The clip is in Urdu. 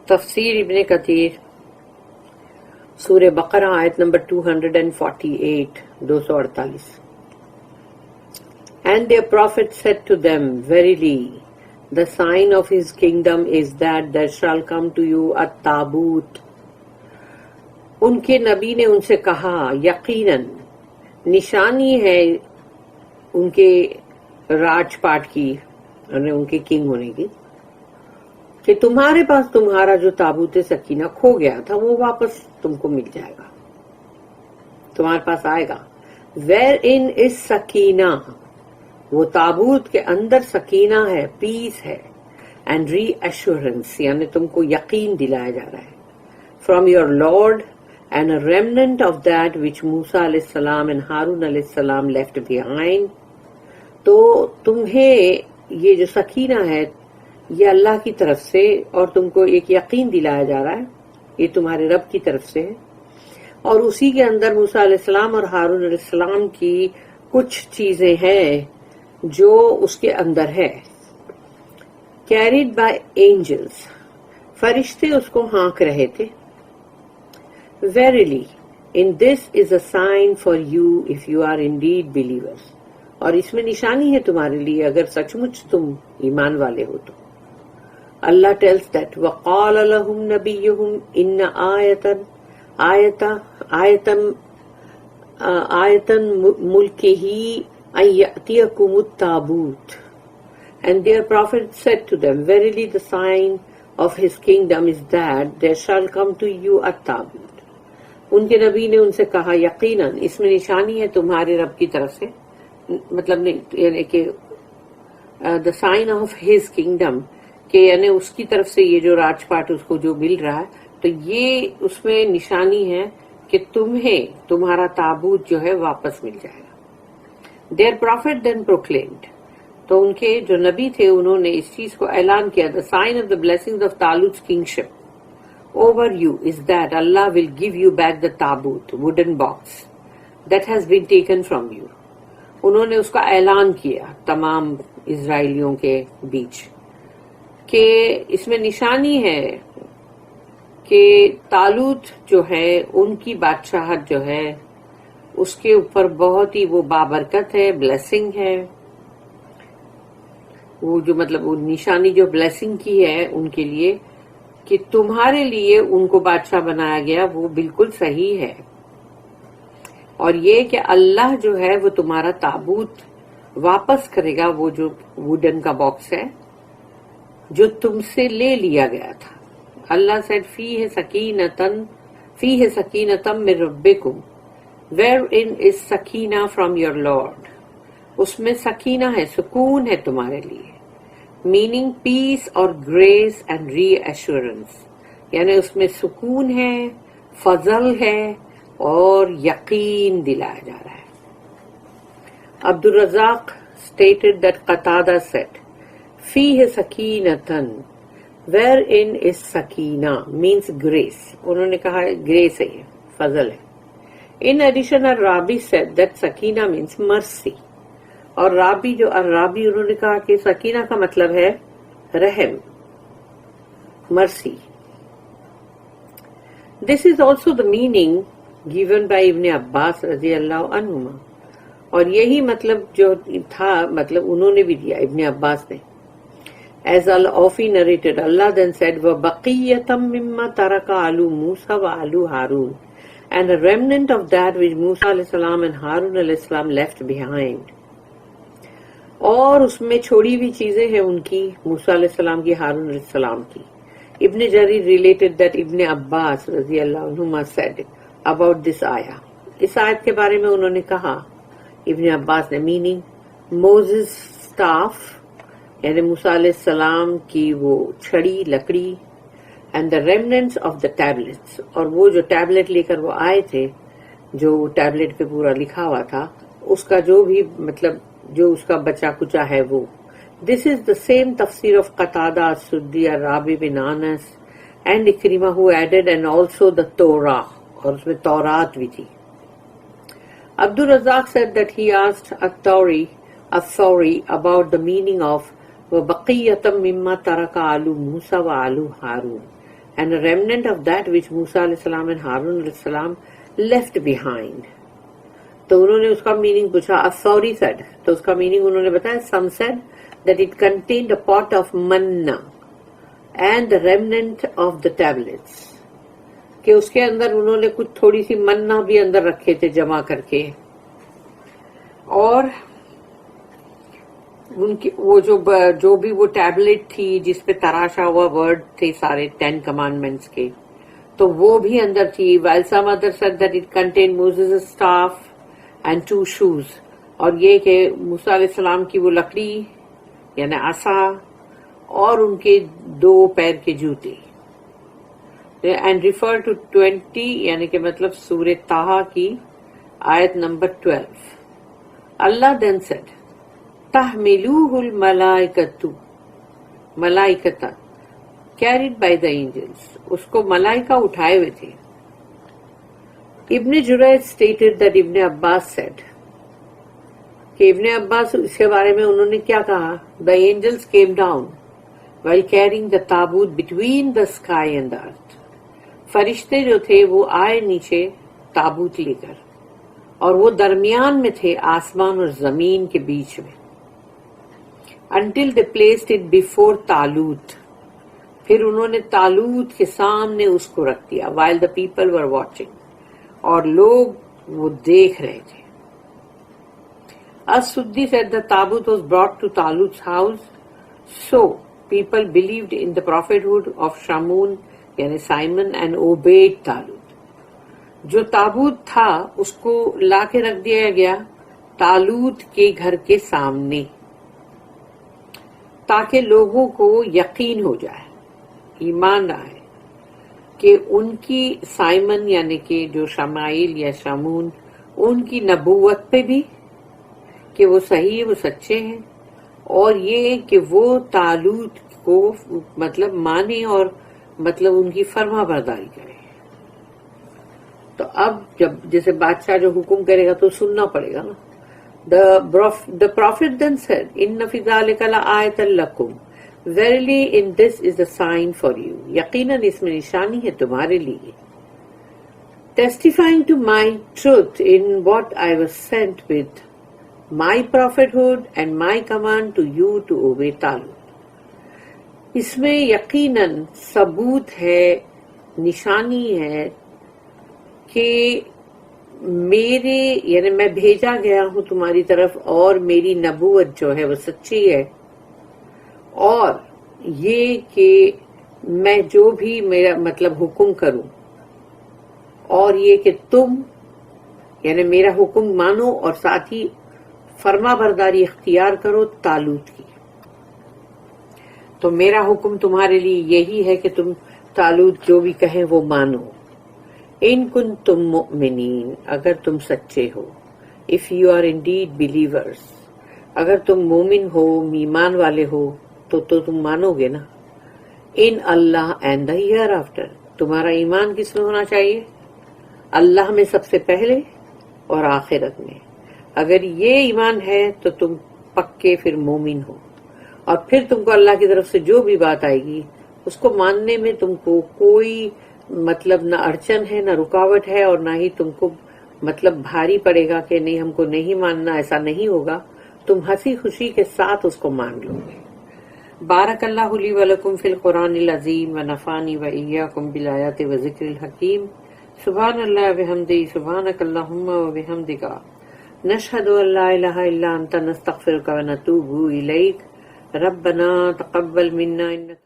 تفسیر ابن کثیر سورہ بقرہ آیت number 248 248. And their prophet said to them, Verily, the sign of his kingdom is that there shall come to you a tabut. ان کے نبی نے ان سے کہا یقیناً نشانی ہے ان کے راج پاٹ کی یعنی ان کے کنگ ہونے کی کہ تمہارے پاس تمہارا جو تابوت سکینہ کھو گیا تھا وہ واپس تم کو مل جائے گا، تمہارے پاس آئے گا. ویئر ان از سکینہ، وہ تابوت کے اندر سکینہ ہے، پیس ہے، اینڈ ری ایشورنس یعنی تم کو یقین دلایا جا رہا ہے. From your lord and a remnant of that which Musa علیہ السلام اینڈ ہارون علیہ السلام لیفٹ بیہائنڈ. تو تمہیں یہ جو سکینہ ہے یہ اللہ کی طرف سے اور تم کو ایک یقین دلایا جا رہا ہے، یہ تمہارے رب کی طرف سے ہے، اور اسی کے اندر موسیٰ علیہ السلام اور ہارون علیہ السلام کی کچھ چیزیں ہیں جو اس کے اندر ہے. کیریڈ بائی اینجلز، فرشتے اس کو ہانک رہے تھے. Verily in this is a sign for you if you are indeed believers, اور اس میں نشانی ہے تمہارے لیے اگر سچ مچ تم ایمان والے ہو تو. اللہ tells that وَقَالَ لَهُمْ نَبِيُّهُمْ إِنَّ آیَةً مُلْكِهِ أَن يَأْتِيَكُمُ التَّابُوتُ. And their prophet said to them, Verily the sign of his kingdom is that there shall come to you a tabut. ان کے نبی نے ان سے کہا یقیناً اس میں نشانی ہے تمہارے رب کی طرف سے، مطلب یعنی کہ the sign of his kingdom کہ یعنی اس کی طرف سے یہ جو راج پاٹ اس کو جو مل رہا ہے تو یہ اس میں نشانی ہے کہ تمہیں تمہارا تابوت جو ہے واپس مل جائے گا. Their prophet then proclaimed، تو ان کے جو نبی تھے انہوں نے اس چیز کو اعلان کیا، the sign of the blessings of Talut's kingship over you is that Allah will give you back the tabut, wooden box that has been taken from you. انہوں نے اس کا اعلان کیا تمام اسرائیلیوں کے بیچ کہ اس میں نشانی ہے کہ تالوت جو ہے ان کی بادشاہت جو ہے اس کے اوپر بہت ہی وہ بابرکت ہے، بلیسنگ ہے. وہ جو مطلب وہ نشانی جو بلیسنگ کی ہے ان کے لیے کہ تمہارے لیے ان کو بادشاہ بنایا گیا وہ بالکل صحیح ہے، اور یہ کہ اللہ جو ہے وہ تمہارا تابوت واپس کرے گا، وہ جو ووڈن کا باکس ہے جو تم سے لے لیا گیا تھا. اللہ said فیہ سکینۃ من ربکم wherein is Sakina from your Lord. اس میں سکینہ ہے، سکون ہے تمہارے لیے، meaning peace اور grace and reassurance، یعنی اس میں سکون ہے، فضل ہے اور یقین دلایا جا رہا ہے. عبد الرزاق stated that Qatada said فیہ سکینۃ wherein is Sakina means grace. انہوں نے کہا grace ہے، فضل ہے. In addition الرابی said that Sakina means mercy، اور رابی جو الرابی انہوں نے کہا کہ سکینہ کا مطلب ہے رحم، mercy. This is also the meaning given by ابن عباس رضی اللہ عنہما، اور یہی مطلب جو تھا مطلب انہوں نے بھی دیا ابن عباس نے. As Al-Awfi narrated, Allah then said, وَبَقِيَّةً مِمَّا تَرَكَ آلُ مُوسَى وَآلُ هَارُونَ, and a remnant of that which Musa alayhi salam and Harun alayhi salam left behind. اور اس میں چھوڑی ہوئی چیزیں ہیں ان کی، موسیٰ علیہ السلام کی، ہارون علیہ السلام کی. ابن جریر related that ابن عباس رضی اللہ عنہما said about this ayah. اس آیت کے بارے میں انہوں نے کہا ابن عباس نے meaning Moses staff یعنی موسیٰ علیہ السلام کی وہ چھڑی لکڑی and the remnants of the tablets، اور وہ جو ٹیبلٹ لے کر وہ آئے تھے جو ٹیبلٹ پہ پورا لکھا ہوا تھا اس کا جو بھی مطلب جو اس کا بچا کچا ہے وہ. This is the same tafsir of Qatada, Suddi, Rabi bin Anas and Ikrimah who added and also the Torah، اور اس میں تورات بھی تھی. Abdul Razak said that he asked At-Tawri about the meaning of وَبَقِيَّةً مِمَّا تَرَكَ آلُ مُوسَى وَآلُ هَارُونَ. and a remnant of that which Musa alayhi salam and Harun alayhi salam left behind. تو انہوں نے اس کا میننگ پوچھا. As-Sawri said, تو اس کا میننگ انہوں نے بتایا. Some said that it contained a pot of manna and the remnant of the tablets, کہ اس کے اندر انہوں نے کچھ تھوڑی سی منا بھی اندر رکھے تھے جمع کر کے, اور ان کی وہ جو بھی وہ ٹیبلٹ تھی جس پہ تراشا ہوا ورڈ تھے سارے 10 commandments کے, تو وہ بھی اندر تھی. While some others said that it contained Moses' staff and 2 shoes, اور یہ کہ موسیٰ علیہ السلام کی وہ لکڑی یعنی عصا اور ان کے 2 پیر کے جوتے. اینڈ ریفر ٹو 20 یعنی کہ مطلب سورہ طٰہٰ کی آیت number 12. Allah then said تحملوہ الملائکۃ, ملائکۃ carried by the angels, اس کو ملائکہ اٹھائے ہوئے تھے. ابن جریج stated that ابن عباس said, کہ ابن عباس اس کے بارے میں انہوں نے کیا کہا. The angels came down while carrying the تابوت between the sky and the earth. فرشتے جو تھے وہ آئے نیچے تابوت لے کر, اور وہ درمیان میں تھے آسمان اور زمین کے بیچ میں. Until they placed it before تالوت, پھر انہوں نے تالوت کے سامنے اس کو رکھ دیا. While the people were watching, اور لوگ وہ دیکھ رہے تھے. As-Suddi said the Tabut was brought to Talut's house, so people believed in the prophethood of Shamun یعنی Simon and obeyed Talut. جو تابوت تھا اس کو لا کے رکھ دیا گیا تالوت کے گھر کے سامنے, تاکہ لوگوں کو یقین ہو جائے, ایمان آئے کہ ان کی سائمن یعنی کہ جو شمائل یا شامون ان کی نبوت پہ بھی کہ وہ صحیح وہ سچے ہیں, اور یہ کہ وہ تالوت کو مطلب مانے اور مطلب ان کی فرما برداری کرے. تو اب جب جیسے بادشاہ جو حکم کرے گا تو سننا پڑے گا نا. The prophet then said, إِنَّ فِي ذَلِكَ لَآيَةً لَكُمْ, verily in this is a sign for you, یقیناً اس میں نشانی ہے تمہارے لیے. Testifying to my truth in what I was sent with my prophethood and my command to you to obey Talut. اس میں یقیناً ثبوت ہے, نشانی ہے کہ میرے یعنی میں بھیجا گیا ہوں تمہاری طرف, اور میری نبوت جو ہے وہ سچی ہے, اور یہ کہ میں جو بھی میرا مطلب حکم کروں, اور یہ کہ تم یعنی میرا حکم مانو اور ساتھ ہی فرما برداری اختیار کرو تالوت کی. تو میرا حکم تمہارے لیے یہی ہے کہ تم تالوت جو بھی کہیں وہ مانو. ان کنتم مؤمنین, اگر تم سچے ہو. if you are indeed believers, اگر تم مومن ہو, ایمان والے ہو, تو تم مانو گے نا. ان اللہ اینڈ the hereafter, تمہارا ایمان کس میں ہونا چاہیے؟ اللہ میں سب سے پہلے اور آخرت میں. اگر یہ ایمان ہے تو تم پکے پھر مومن ہو, اور پھر تم کو اللہ کی طرف سے جو بھی بات آئے گی اس کو ماننے میں تم کو کوئی مطلب نہ اڑچن ہے نہ رکاوٹ ہے, اور نہ ہی تم کو مطلب بھاری پڑے گا کہ نہیں ہم کو نہیں ماننا, ایسا نہیں ہوگا. تم ہنسی خوشی کے ساتھ اس کو مان لو گے. بارک اللہ لی ولکم فی القرآن العظیم ونفعنی وإیاکم بالآیات وذکر الحکیم. سبحان اللہ وبحمدہ, سبحانک اللہم وبحمدک, نشہد ان لا الہ الا انت, نستغفرک ونتوب الیک. ربنا تقبل منا انک